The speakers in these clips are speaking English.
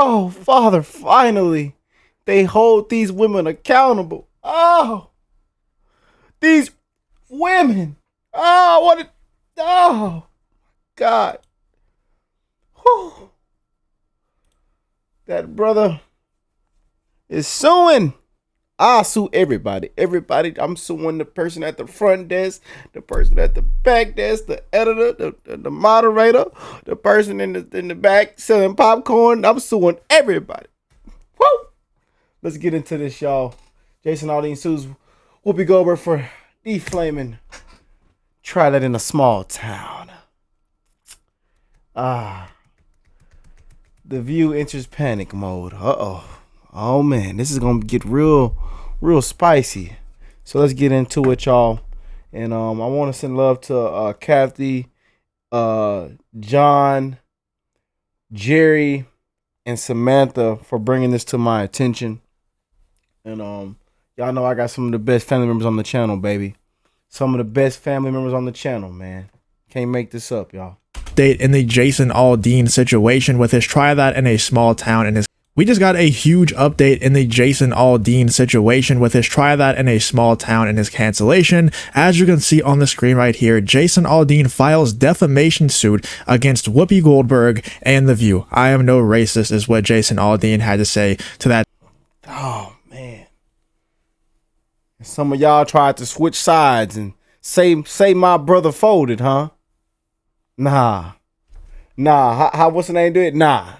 Oh, Father, finally, they hold these women accountable. Oh, these women. Oh, God. Whew. That brother is suing. I'll sue everybody. I'm suing the person at the front desk, the person at the back desk, the editor, the moderator, the person in the back selling popcorn. I'm suing everybody. Woo! Let's get into this, y'all. Jason Aldean sues Whoopi Goldberg for defaming. Try that in a small town. The View enters panic mode. Oh man, this is gonna get real spicy. So let's get into it, y'all. And I want to send love to Kathy, John, Jerry, and Samantha for bringing this to my attention. And y'all know I got some of the best family members on the channel, baby. Some of the best family members on the channel, man. Can't make this up, y'all. Date in the Jason Aldean situation with his try that in a small town and his. We just got a huge update in the Jason Aldean situation with his try that in a small town and his cancellation. As you can see on the screen right here, Jason Aldean files defamation suit against Whoopi Goldberg and The View. I am no racist is what Jason Aldean had to say to that. Oh, man. Some of y'all tried to switch sides and say my brother folded, huh? Nah. How what's the name do it? Nah.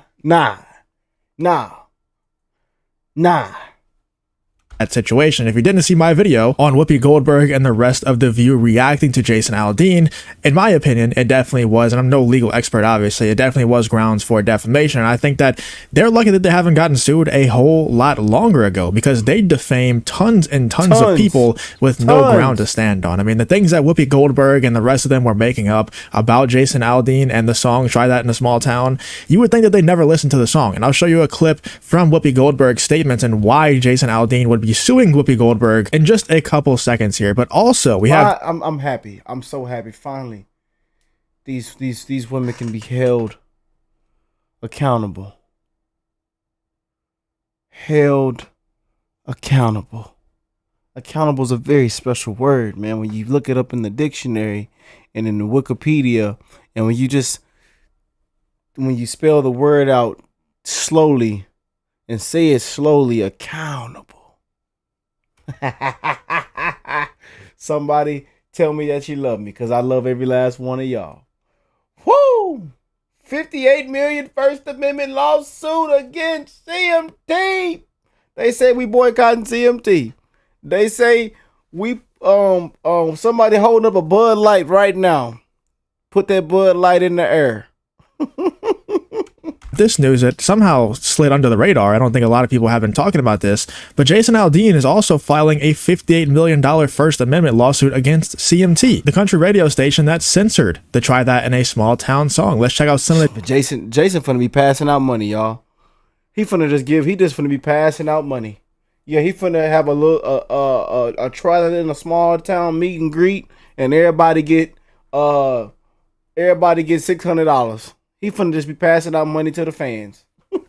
That situation. If you didn't see my video on Whoopi Goldberg and the rest of The View reacting to Jason Aldean, in my opinion, it definitely was, and I'm no legal expert, obviously, it definitely was grounds for defamation. And I think that they're lucky that they haven't gotten sued a whole lot longer ago, because they defamed tons and tons of people with no ground to stand on. I mean, the things that Whoopi Goldberg and the rest of them were making up about Jason Aldean and the song Try That in a Small Town, you would think that they never listened to the song. And I'll show you a clip from Whoopi Goldberg's statements and why Jason Aldean would be suing Whoopi Goldberg in just a couple seconds here. But also we have I'm happy. I'm so happy. Finally, these women can be held accountable. Held accountable. Accountable is a very special word, man. When you look it up in the dictionary and in the Wikipedia, and when you spell the word out slowly and say it slowly, accountable. Somebody tell me that you love me, because I love every last one of y'all. Woo! 58 million First Amendment lawsuit against CMT. They say we boycotting CMT. They say we somebody holding up a Bud Light right now. Put that Bud Light in the air. This news that somehow slid under the radar. I don't think a lot of people have been talking about this, but Jason Aldean is also filing a $58 million First Amendment lawsuit against CMT, the country radio station that censored the Try That in a Small Town song. Let's check out some of the. Jason finna be passing out money, y'all. He just finna be passing out money. Yeah, he finna have a little a Try That in a Small Town meet and greet, and everybody get $600. He finna just be passing out money to the fans. Woo!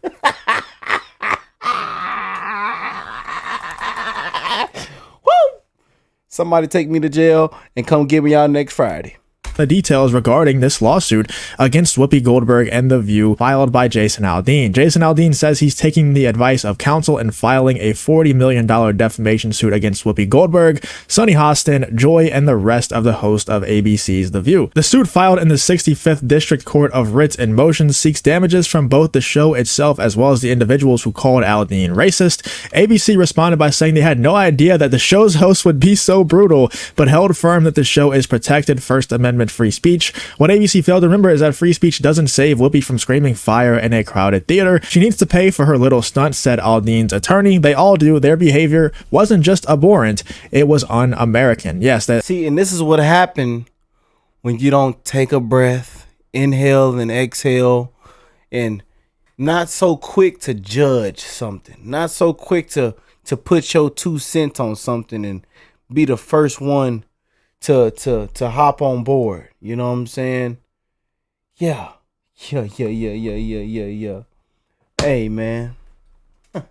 Somebody take me to jail and come get me out next Friday. The details regarding this lawsuit against Whoopi Goldberg and The View filed by Jason Aldean. Jason Aldean says he's taking the advice of counsel and filing a $40 million defamation suit against Whoopi Goldberg, Sunny Hostin, Joy, and the rest of the host of ABC's The View. The suit filed in the 65th District Court of Writs in Motion seeks damages from both the show itself as well as the individuals who called Aldean racist. ABC responded by saying they had no idea that the show's host would be so brutal, but held firm that the show is protected First Amendment free speech. What ABC failed to remember is that free speech doesn't save Whoopi from screaming fire in a crowded theater. She needs to pay for her little stunt, said Aldean's attorney. They all do. Their behavior wasn't just abhorrent, it was un-American. Yes, that. See, and this is what happened when you don't take a breath, inhale and exhale, and not so quick to judge something, not so quick to put your 2 cents on something and be the first one to hop on board. You know what I'm saying? Yeah. Hey, man. Woo!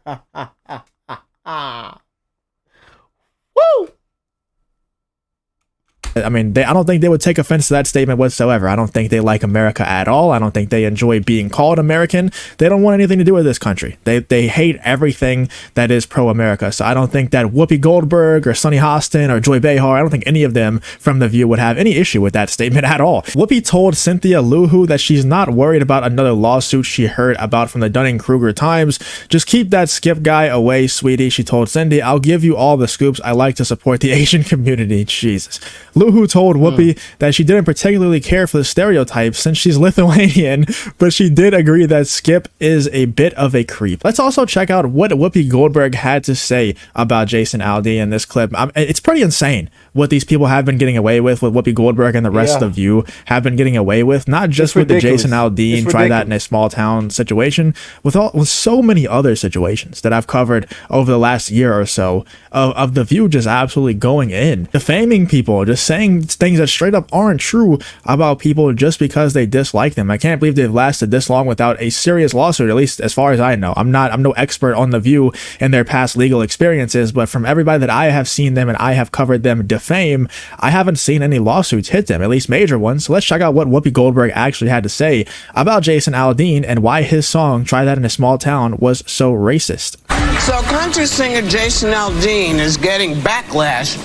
I mean, I don't think they would take offense to that statement whatsoever. I don't think they like America at all. I don't think they enjoy being called American. They don't want anything to do with this country. They hate everything that is pro-America. So I don't think that Whoopi Goldberg or Sunny Hostin or Joy Behar, I don't think any of them from The View would have any issue with that statement at all. Whoopi told Cynthia Luhu that she's not worried about another lawsuit she heard about from the Dunning-Kruger Times. Just keep that Skip guy away, sweetie, she told Cindy. I'll give you all the scoops. I like to support the Asian community. Jesus. Luhu told Whoopi that she didn't particularly care for the stereotypes since she's Lithuanian, but she did agree that Skip is a bit of a creep. Let's also check out what Whoopi Goldberg had to say about Jason Aldean in this clip. It's pretty insane what these people have been getting away with, what Whoopi Goldberg and the rest of you have been getting away with, not just with the Jason Aldean, try that in a small town situation, with so many other situations that I've covered over the last year or so of The View just absolutely going in, defaming people, just saying things that straight up aren't true about people just because they dislike them. I can't believe they've lasted this long without a serious lawsuit, at least as far as I know. I'm no expert on The View and their past legal experiences, but from everybody that I have seen them and I have covered them defame, I haven't seen any lawsuits hit them, at least major ones. So let's check out what Whoopi Goldberg actually had to say about Jason Aldean and why his song Try That in a Small Town was so racist. So country singer Jason Aldean is getting backlash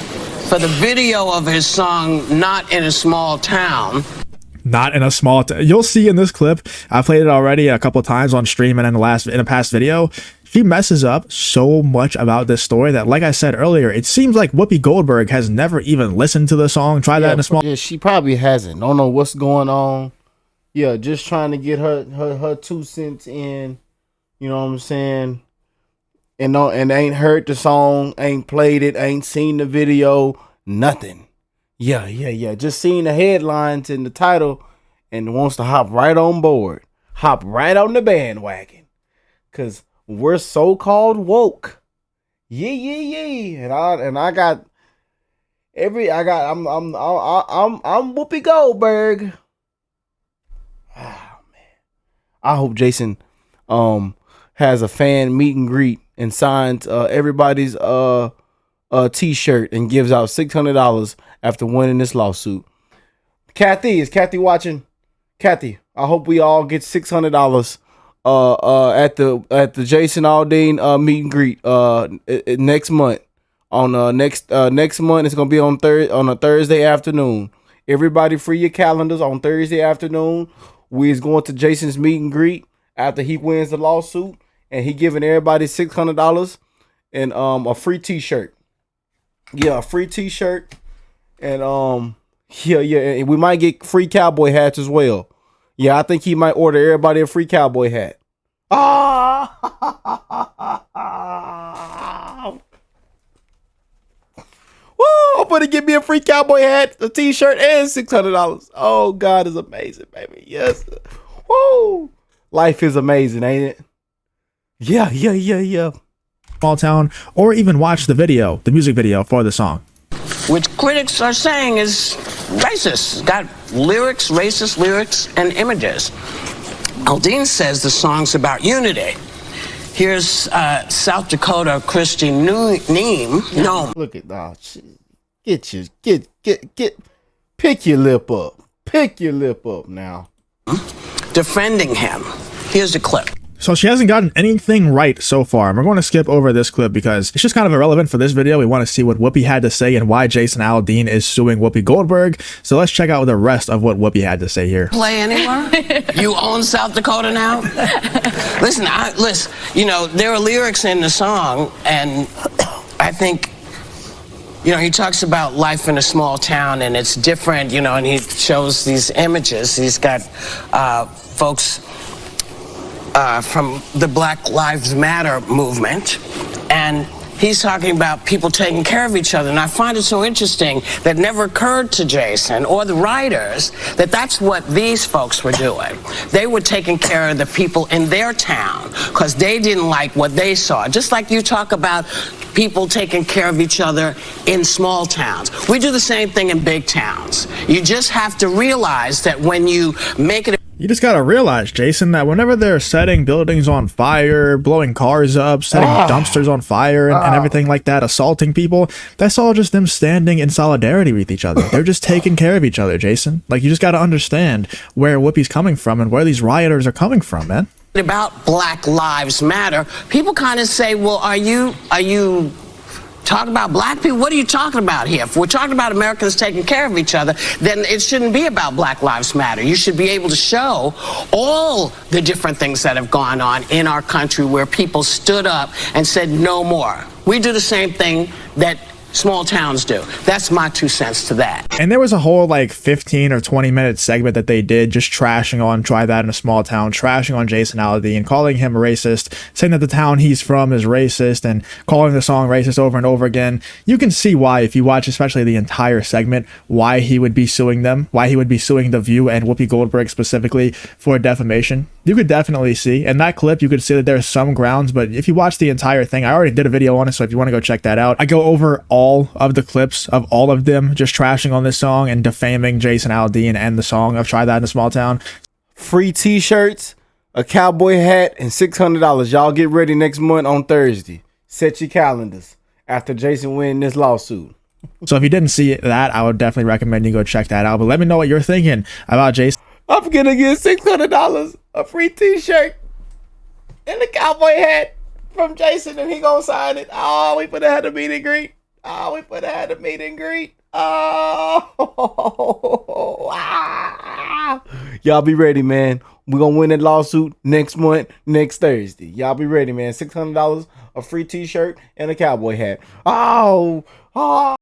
for the video of his song Not in a Small Town. Not in a small town. You'll see in this clip, I played it already a couple times on stream and in a past video. She messes up so much about this story that, like I said earlier, it seems like Whoopi Goldberg has never even listened to the song Try That in a Small. Yeah, she probably hasn't. Don't know what's going on. Yeah, just trying to get her 2 cents in. You know what I'm saying? And ain't heard the song, ain't played it, ain't seen the video, nothing. Yeah. Just seen the headlines and the title and wants to hop right on board. Hop right on the bandwagon. Cause we're so-called woke. Yeah. And I'm Whoopi Goldberg. Oh man. I hope Jason has a fan meet and greet and signs everybody's t-shirt and gives out $600 after winning this lawsuit. Kathy, is Kathy watching? Kathy, I hope we all get $600 at the Jason Aldean meet and greet next month. On next month, it's gonna be on a Thursday afternoon. Everybody free your calendars on Thursday afternoon. We is going to Jason's meet and greet after he wins the lawsuit, and he giving everybody $600 and a free t-shirt. Yeah, a free t-shirt. And and we might get free cowboy hats as well. Yeah, I think he might order everybody a free cowboy hat. Woo! I'm gonna give me a free cowboy hat, a t-shirt, and $600. Oh, God is amazing, baby. Yes. Woo! Life is amazing, ain't it? Yeah. Small town, or even watch the music video for the song, which critics are saying is racist. It's got racist lyrics and images. Aldean says the song's about unity. Here's South Dakota Christian Neem. No. Look at that. Pick your lip up. Pick your lip up now. Defending him. Here's a clip. So she hasn't gotten anything right so far. We're going to skip over this clip because it's just kind of irrelevant for this video. We want to see what Whoopi had to say and why Jason Aldean is suing Whoopi Goldberg. So let's check out the rest of what Whoopi had to say here. Play anywhere? You own South Dakota now? Listen, there are lyrics in the song, and I think, he talks about life in a small town, and it's different, and he shows these images. He's got folks from the Black Lives Matter movement, and he's talking about people taking care of each other. And I find it so interesting that it never occurred to Jason or the writers that that's what these folks were doing. They were taking care of the people in their town because they didn't like what they saw. Just like you talk about people taking care of each other in small towns. We do the same thing in big towns. You just have to realize that when you make it You just gotta realize, Jason, that whenever they're setting buildings on fire, blowing cars up, setting dumpsters on fire, and everything like that, assaulting people, that's all just them standing in solidarity with each other. They're just taking care of each other, Jason. Like, you just gotta understand where Whoopi's coming from and where these rioters are coming from, man. About Black Lives Matter, people kind of say, well, are you talking about black people? What are you talking about here? If we're talking about Americans taking care of each other, then it shouldn't be about Black Lives Matter. You should be able to show all the different things that have gone on in our country where people stood up and said no more. We do the same thing that small towns do. That's my 2 cents to that. And there was a whole like 15 or 20-minute segment that they did just trashing on Try That in a Small Town, trashing on Jason Aldean, calling him racist, saying that the town he's from is racist, and calling the song racist over and over again. You can see why, if you watch especially the entire segment, why he would be suing them, why he would be suing The View and Whoopi Goldberg specifically for defamation. You could definitely see in that clip, you could see that there's some grounds, but if you watch the entire thing, I already did a video on it, so if you want to go check that out, I go over all of the clips of all of them just trashing on this song and defaming Jason Aldean and the song of Try That in a Small Town. Free t-shirts, a cowboy hat, and $600. Y'all get ready next month on Thursday. Set your calendars after Jason win this lawsuit. So if you didn't see that, I would definitely recommend you go check that out. But let me know what you're thinking about Jason. I'm gonna get $600, a free t-shirt, and a cowboy hat from Jason, and he gonna sign it. Oh, we put had a meet and greet. Oh, we put had a meet and greet. Oh, y'all be ready, man. We're gonna win that lawsuit next month, next Thursday. Y'all be ready, man. $600, a free t-shirt, and a cowboy hat. Oh.